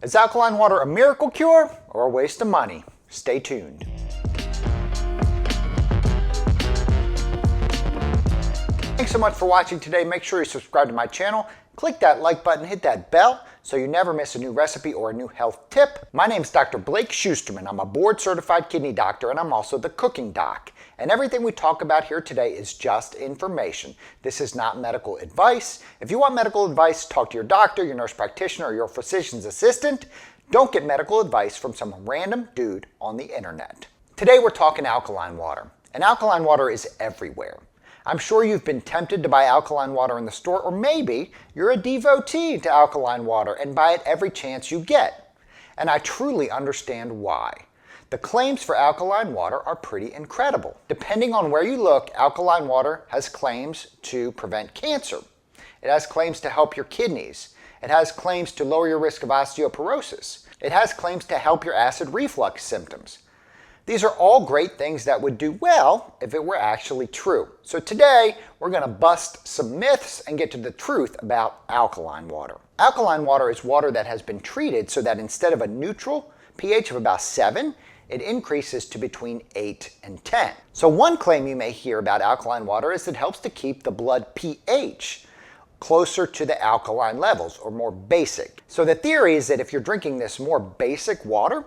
Is alkaline water a miracle cure or a waste of money? Stay tuned. Thanks so much for watching today. Make sure you subscribe to my channel. Click that like button, hit that bell so you never miss a new recipe or a new health tip. My name's Dr. Blake Shusterman. I'm a board-certified kidney doctor and I'm also the cooking doc. And everything we talk about here today is just information. This is not medical advice. If you want medical advice, talk to your doctor, your nurse practitioner, or your physician's assistant. Don't get medical advice from some random dude on the internet. Today we're talking alkaline water. And alkaline water is everywhere. I'm sure you've been tempted to buy alkaline water in the store, or maybe you're a devotee to alkaline water and buy it every chance you get. And I truly understand why. The claims for alkaline water are pretty incredible. Depending on where you look, alkaline water has claims to prevent cancer. It has claims to help your kidneys. It has claims to lower your risk of osteoporosis. It has claims to help your acid reflux symptoms. These are all great things that would do well if it were actually true. So today, we're going to bust some myths and get to the truth about alkaline water. Alkaline water is water that has been treated so that instead of a neutral pH of about 7, it increases to between 8 and 10. So one claim you may hear about alkaline water is it helps to keep the blood pH closer to the alkaline levels, or more basic. So the theory is that if you're drinking this more basic water,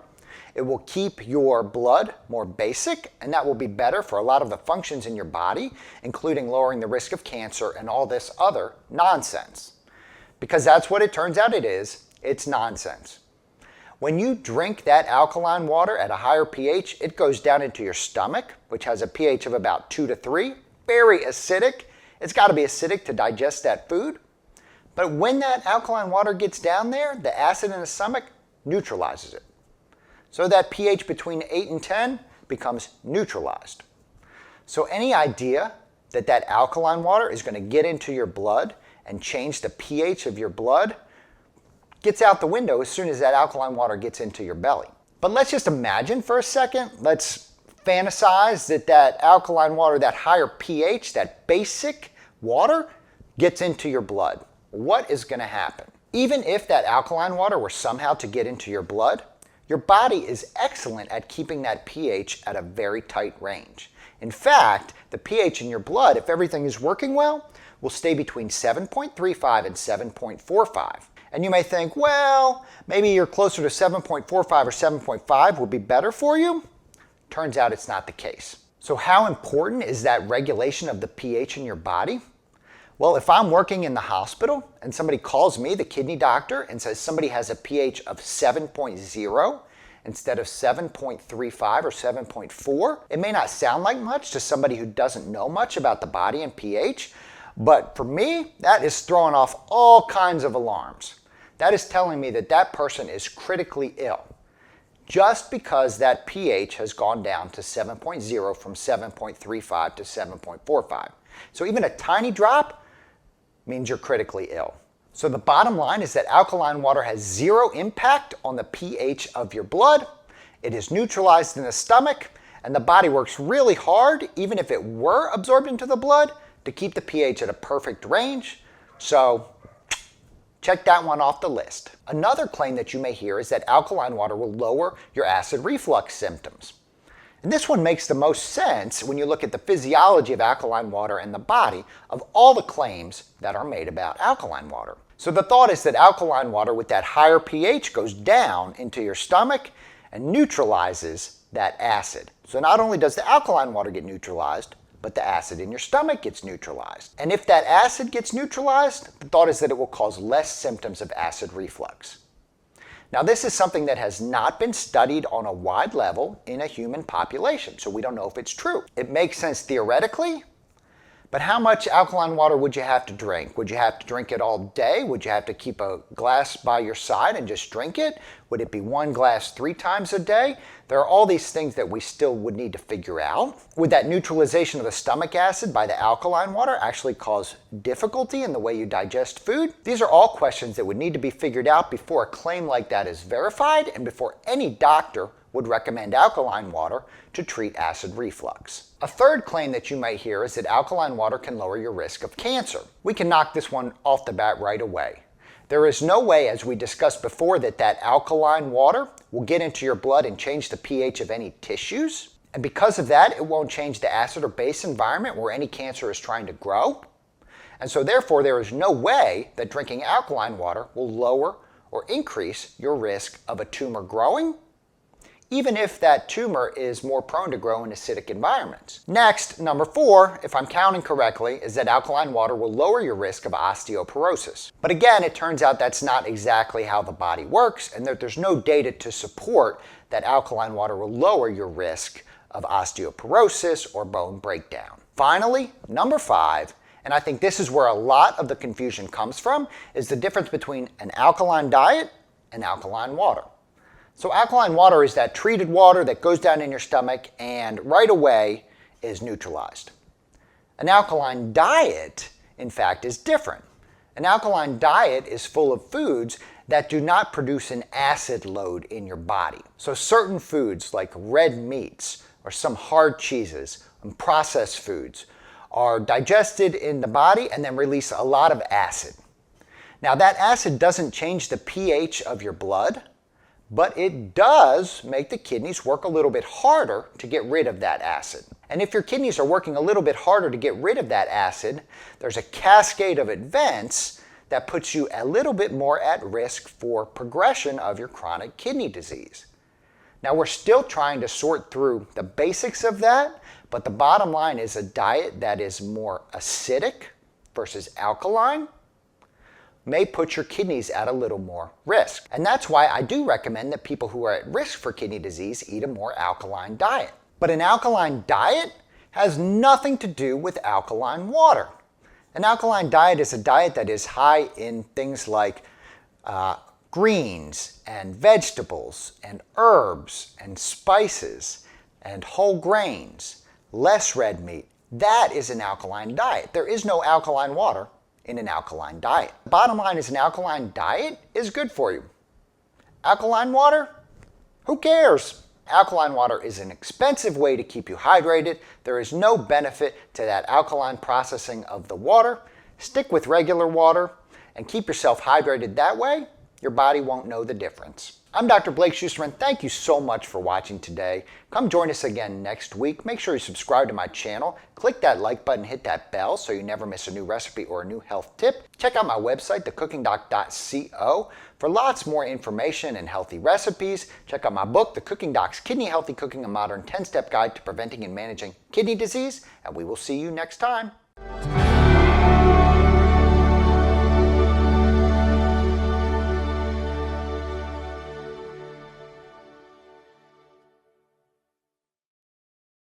it will keep your blood more basic, and that will be better for a lot of the functions in your body, including lowering the risk of cancer and all this other nonsense. Because that's what it turns out it is. It's nonsense. When you drink that alkaline water at a higher pH, it goes down into your stomach, which has a pH of about 2 to 3, very acidic. It's got to be acidic to digest that food. But when that alkaline water gets down there, the acid in the stomach neutralizes it. So that pH between 8 and 10 becomes neutralized. So any idea that that alkaline water is going to get into your blood and change the pH of your blood gets out the window as soon as that alkaline water gets into your belly. But let's just imagine for a second, let's fantasize that that alkaline water, that higher pH, that basic water gets into your blood. What is going to happen? Even if that alkaline water were somehow to get into your blood, your body is excellent at keeping that pH at a very tight range. In fact, the pH in your blood, if everything is working well, will stay between 7.35 and 7.45. And you may think, well, maybe you're closer to 7.45 or 7.5 would be better for you. Turns out it's not the case. So how important is that regulation of the pH in your body? Well, if I'm working in the hospital and somebody calls me, the kidney doctor, and says somebody has a pH of 7.0 instead of 7.35 or 7.4, it may not sound like much to somebody who doesn't know much about the body and pH, but for me, that is throwing off all kinds of alarms. That is telling me that that person is critically ill just because that pH has gone down to 7.0 from 7.35 to 7.45. So even a tiny drop means you're critically ill. So the bottom line is that alkaline water has zero impact on the pH of your blood. It is neutralized in the stomach, and the body works really hard, even if it were absorbed into the blood, to keep the pH at a perfect range. So check that one off the list. Another claim that you may hear is that alkaline water will lower your acid reflux symptoms. And this one makes the most sense when you look at the physiology of alkaline water and the body of all the claims that are made about alkaline water. So the thought is that alkaline water with that higher pH goes down into your stomach and neutralizes that acid. So not only does the alkaline water get neutralized, but the acid in your stomach gets neutralized. And if that acid gets neutralized, the thought is that it will cause less symptoms of acid reflux. Now, this is something that has not been studied on a wide level in a human population, so we don't know if it's true. It makes sense theoretically, but how much alkaline water would you have to drink? Would you have to drink it all day? Would you have to keep a glass by your side and just drink it? Would it be one glass 3 times a day? There are all these things that we still would need to figure out. Would that neutralization of the stomach acid by the alkaline water actually cause difficulty in the way you digest food? These are all questions that would need to be figured out before a claim like that is verified and before any doctor would recommend alkaline water to treat acid reflux. A third claim that you might hear is that alkaline water can lower your risk of cancer. We can knock this one off the bat right away. There is no way, as we discussed before, that alkaline water will get into your blood and change the pH of any tissues. And because of that, it won't change the acid or base environment where any cancer is trying to grow. And so therefore, there is no way that drinking alkaline water will lower or increase your risk of a tumor growing, even if that tumor is more prone to grow in acidic environments. Next, number 4, if I'm counting correctly, is that alkaline water will lower your risk of osteoporosis. But again, it turns out that's not exactly how the body works, and that there's no data to support that alkaline water will lower your risk of osteoporosis or bone breakdown. Finally, number 5, and I think this is where a lot of the confusion comes from, is the difference between an alkaline diet and alkaline water. So alkaline water is that treated water that goes down in your stomach and right away is neutralized. An alkaline diet, in fact, is different. An alkaline diet is full of foods that do not produce an acid load in your body. So certain foods like red meats or some hard cheeses and processed foods are digested in the body and then release a lot of acid. Now that acid doesn't change the pH of your blood, but it does make the kidneys work a little bit harder to get rid of that acid. And if your kidneys are working a little bit harder to get rid of that acid, there's a cascade of events that puts you a little bit more at risk for progression of your chronic kidney disease. Now we're still trying to sort through the basics of that, but the bottom line is a diet that is more acidic versus alkaline may put your kidneys at a little more risk. And that's why I do recommend that people who are at risk for kidney disease eat a more alkaline diet. But an alkaline diet has nothing to do with alkaline water. An alkaline diet is a diet that is high in things like greens and vegetables and herbs and spices and whole grains, less red meat. That is an alkaline diet. There is no alkaline water in an alkaline diet. Bottom line is an alkaline diet is good for you. Alkaline water? Who cares? Alkaline water is an expensive way to keep you hydrated. There is no benefit to that alkaline processing of the water. Stick with regular water and keep yourself hydrated that way. Your body won't know the difference. I'm Dr. Blake Shusterman. Thank you so much for watching today. Come join us again next week. Make sure you subscribe to my channel. Click that like button, hit that bell so you never miss a new recipe or a new health tip. Check out my website, thecookingdoc.co, for lots more information and healthy recipes. Check out my book, The Cooking Doc's Kidney Healthy Cooking, a Modern 10-Step Guide to Preventing and Managing Kidney Disease, and we will see you next time.